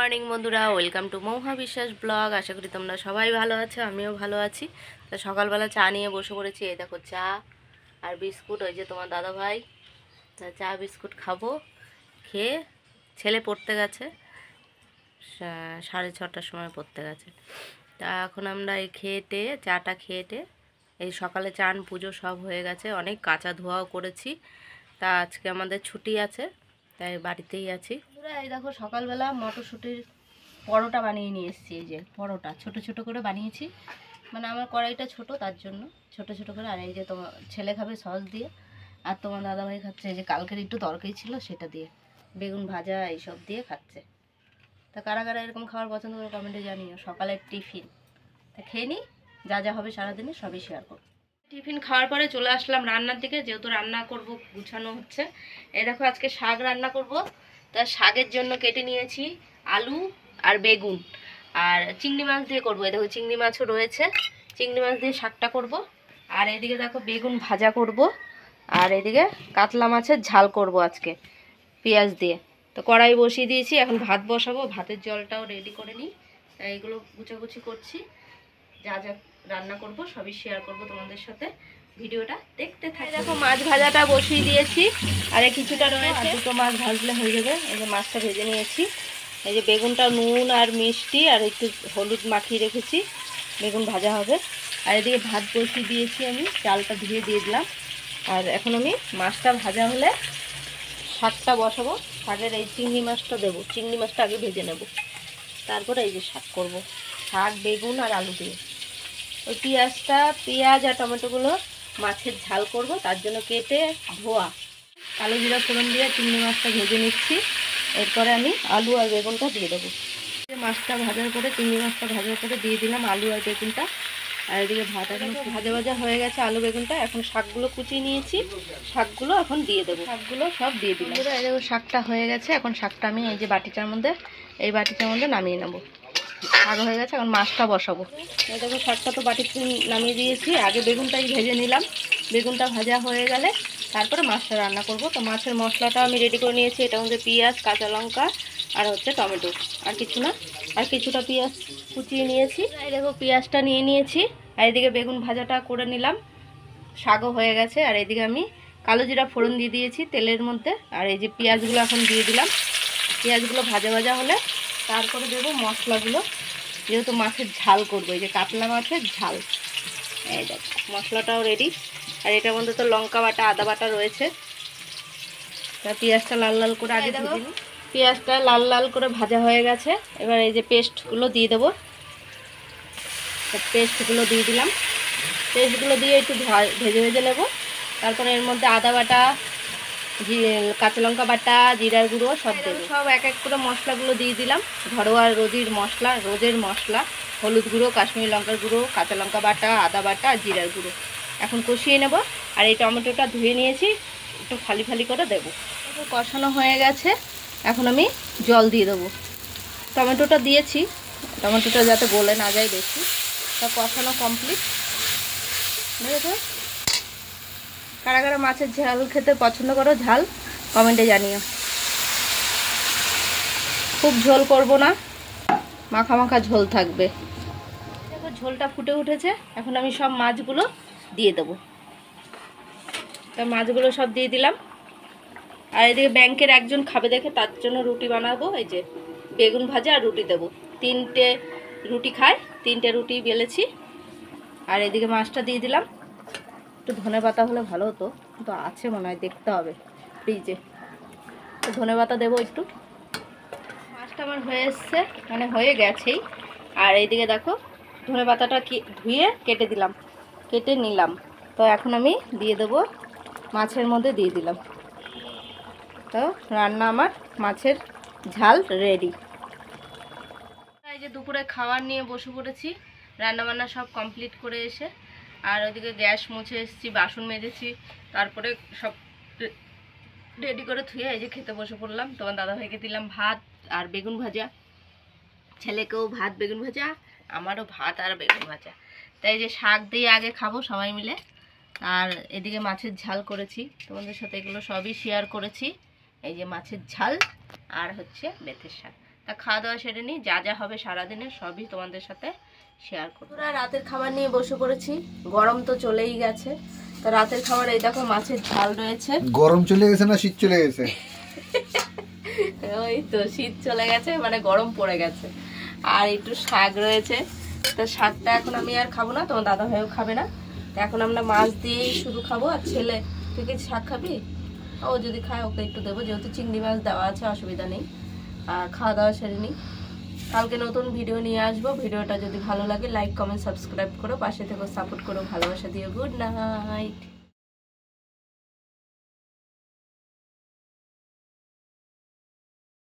Morning বন্ধুরা, welcome to Mahua বিশ্বাস blog. আশা করি তোমরা সবাই ভালো আছো, আমিও ভালো আছি। তো সকালবেলা চা নিয়ে বসে পড়েছি। এই দেখো চা আর বিস্কুট, ওই যে তোমার দাদা ভাই। তা চা বিস্কুট খাবো, খেয়ে ছেলে পড়তে গেছে, 6:30টার সময় পড়তে গেছে। তা এখন আমরা এই খেয়ে চাটা খেয়ে এই সকালে চান পুজো সব হয়ে গেছে, অনেক কাঁচা ধোয়াও করেছি। তা আজকে আমাদের ছুটি আছে, তাই বাড়িতেই আছি। এই দেখো সকালবেলা মটরশুঁটির পরোটা বানিয়ে নিয়ে এসেছি। এই যে পরোটা ছোট ছোট করে বানিয়েছি, মানে আমার কড়াইটা ছোট তার জন্য ছোট ছোট করে। আর এই যে তোমার ছেলে খাবে সস দিয়ে, আর তোমার দাদাভাই খাচ্ছে এই যে কালকের একটু তরকারি ছিল সেটা দিয়ে, বেগুন ভাজা এইসব দিয়ে খাচ্ছে। তা কারা কারা এরকম খাবার পছন্দ করে কমেন্টে জানিও। সকালের টিফিন তা খেয়ে নিই, যা যা হবে সারাদিনে সবই শেয়ার করব। টিফিন খাওয়ার পরে চলে আসলাম রান্নার দিকে, যেহেতু রান্না করব গুছানো হচ্ছে। এই দেখো আজকে শাক রান্না করব। তা শাকের জন্য কেটে নিয়েছি আলু আর বেগুন, আর চিংড়ি মাছ দিয়ে করবো। এই দেখো চিংড়ি মাছও রয়েছে, চিংড়ি মাছ দিয়ে শাকটা করব। আর এদিকে দেখো বেগুন ভাজা করব, আর এদিকে কাতলা মাছের ঝাল করব আজকে পেঁয়াজ দিয়ে। তো কড়াই বসিয়ে দিয়েছি, এখন ভাত বসাবো। ভাতের জলটাও রেডি করে নিই। তাই এগুলো গুছাগুছি করছি, যা যা রান্না করব সবই শেয়ার করব তোমাদের সাথে। ভিডিওটা দেখতে থাকি। দেখো মাছ ভাজাটা বসিয়ে দিয়েছি, আর কিছুটা রয়েছে, দুটো মাছ ভাজলে হয়ে যাবে। এই যে মাছটা ভেজে নিয়েছি। এই যে বেগুনটা নুন আর মিষ্টি আর একটু হলুদ মাখিয়ে রেখেছি, বেগুন ভাজা হবে। আর এদিকে ভাত বসিয়ে দিয়েছি, আমি চালটা ধুয়ে দিয়ে দিলাম। আর এখন আমি মাছটা ভাজা হলে শাকটা বসাবো। শাকের এই চিংড়ি মাছটা দেবো, চিংড়ি মাছটা আগে ভেজে নেব, তারপরে এই যে শাক করব, শাক বেগুন আর আলু দিয়ে। ওই পেঁয়াজ আর টমেটোগুলো মাছের ঝাল করব, তার জন্য কেটে ধোয়া কালো জিরা ফোড়ন দিয়ে চিংড়ি মাছটা ভেজে নিচ্ছি। এরপরে আমি আলু আর বেগুনটা দিয়ে দেবো। মাছটা ভাজার পরে চিংড়ি মাছটা ভাজার পরে দিয়ে দিলাম আলু আর বেগুনটা। আর এদিকে ভাত এখন ভাজা ভাজা হয়ে গেছে আলু বেগুনটা। এখন শাকগুলো কুচিয়ে নিয়েছি, শাকগুলো এখন দিয়ে দেবো, শাকগুলো সব দিয়ে দিলাম। এই দেখো শাকটা হয়ে গেছে। এখন শাকটা আমি এই যে বাটিটার মধ্যে, এই বাটিটার মধ্যে নামিয়ে নেবো। শাক হয়ে গেছে, এখন মাছটা বসাবো। এই দেখো শাকটা তো বাটিতে নামিয়ে দিয়েছি, আগে বেগুনটাই ভেজে নিলাম। বেগুনটা ভাজা হয়ে গেলে তারপরে মাছটা রান্না করব। তো মাছের মশলাটা আমি রেডি করে নিয়েছি। এটার মধ্যে পেঁয়াজ, কাঁচা লঙ্কা আর হচ্ছে টমেটো, আর কিছু না। আর কিছুটা পেঁয়াজ কুচিয়ে নিয়েছি। এই দেখো পেঁয়াজটা নিয়ে নিয়েছি, আর এদিকে বেগুন ভাজাটা করে নিলাম। শাকও হয়ে গেছে। আর এদিকে আমি কালো জিরা ফোড়ন দিয়ে দিয়েছি তেলের মধ্যে। আর এই যে পেঁয়াজগুলো এখন দিয়ে দিলাম। পেঁয়াজগুলো ভাজা ভাজা হলে তারপরে দেবো মশলাগুলো, যেহেতু মাছের ঝাল করবো, এই যে কাতলা মাছের ঝাল। এই দেখো মশলাটাও রেডি। আর এটার মধ্যে তো লঙ্কা বাটা আদা বাটা রয়েছে। তা পেঁয়াজটা লাল লাল করে আগে ভেজে নিই। পেঁয়াজটা লাল লাল করে ভাজা হয়ে গেছে। এবার এই যে পেস্টগুলো দিয়ে দেবো, পেস্টগুলো দিয়ে দিলাম। পেস্টগুলো দিয়ে একটু ভেজে ভেজে নেব। তারপরে এর মধ্যে আদা বাটা, কাঁচা লঙ্কা বাটা, জিরার গুঁড়ো সব দেবো। সব এক এক করে মশলাগুলো দিয়ে দিলাম। ঘরোয়া রোজের মশলা, হলুদ গুঁড়ো, কাশ্মীরি লঙ্কার গুঁড়ো, কাঁচা লঙ্কা বাটা, আদা বাটা আর জিরার গুঁড়ো। এখন কষিয়ে নেব। আর এই টমেটোটা ধুয়ে নিয়েছি, একটু ফালি ফালি করে দেবো। কষানো হয়ে গেছে, এখন আমি জল দিয়ে দেবো। টমেটোটা দিয়েছি, টমেটোটা যাতে গলে না যায় বেশি। তা কষানো কমপ্লিট। বুঝেছো? কারা কারা মাছের ঝাল খেতে পছন্দ করো, ঝাল কমেন্টে জানিও। খুব ঝোল করব না, মাখা মাখা ঝোল থাকবে। দেখো ঝোলটা ফুটে উঠেছে, এখন আমি সব মাছগুলো দিয়ে দেবো। তা মাছগুলো সব দিয়ে দিলাম। আর এদিকে ব্যাংকের একজন খাবে দেখে তার জন্য রুটি বানাবো। এই যে বেগুন ভাজা আর রুটি দেবো। 3টে রুটি খায়, 3টে রুটি বেলেছি। আর এদিকে মাছটা দিয়ে দিলাম। একটু ধনে পাতা হলে ভালো হতো, কিন্তু আছে মনে হয়, দেখতে হবে ফ্রিজে। তো ধনে পাতা দেবো একটু। মাছটা আমার হয়ে এসছে, মানে হয়ে গেছেই। আর এইদিকে দেখো ধনে পাতাটা ধুয়ে কেটে নিলাম। তো এখন আমি দিয়ে দেবো, মাছের মধ্যে দিয়ে দিলাম। তো রান্না আমার মাছের ঝাল রেডি। এই যে দুপুরে খাবার নিয়ে বসে পড়েছি, রান্নাবান্না সব কমপ্লিট করে এসে। আর ওইদিকে গ্যাস মুছে এসেছি, বাসন মেজেছি, তারপরে সব রেডি করে ধুয়ে এই যে খেতে বসে পড়লাম। তোমার দাদাভাইকে দিলাম ভাত আর বেগুন ভাজা, ছেলেকেও ভাত বেগুন ভাজা, আমারও ভাত আর বেগুন ভাজা। তাই যে শাক দিয়ে আগে খাবো সবাই মিলে। আর এদিকে মাছের ঝাল করেছি, তোমাদের সাথে এগুলো সবই শেয়ার করেছি। এই যে মাছের ঝাল আর হচ্ছে বেতের শাক। তা খাওয়া দাওয়া সেরে নিই, যা যা হবে সারাদিনের সবই তোমাদের সাথে শেয়ার করব। তোরা রাতের খাবার নিয়ে বসে পড়েছি, গরম তো চলেই গেছে। তো রাতের খাবার এই দেখো মাছের ঝাল রয়েছে। গরম চলে গেছে না শীত চলে গেছে? ওই তো শীত চলে গেছে, মানে গরম পড়ে গেছে। আর একটু শাক রয়েছে, তো শাকটা এখন আমি আর খাবো না, তোমার দাদা ভাইও খাবে না। এখন আমরা মাছ দিয়েই শুধু খাবো। আর ছেলে, তুই কি শাক খাবি? ও যদি খায় ওকে একটু দেবো, যেহেতু চিংড়ি মাছ দেওয়া আছে, অসুবিধা নেই। আর খাওয়া দাওয়া সেরে নিই, কালকে নতুন ভিডিও নিয়ে আসবো। ভিডিওটা যদি ভালো লাগে লাইক কমেন্ট সাবস্ক্রাইব করো, পাশে থেকে সাপোর্ট করো, ভালোবাসা দিও। Good night.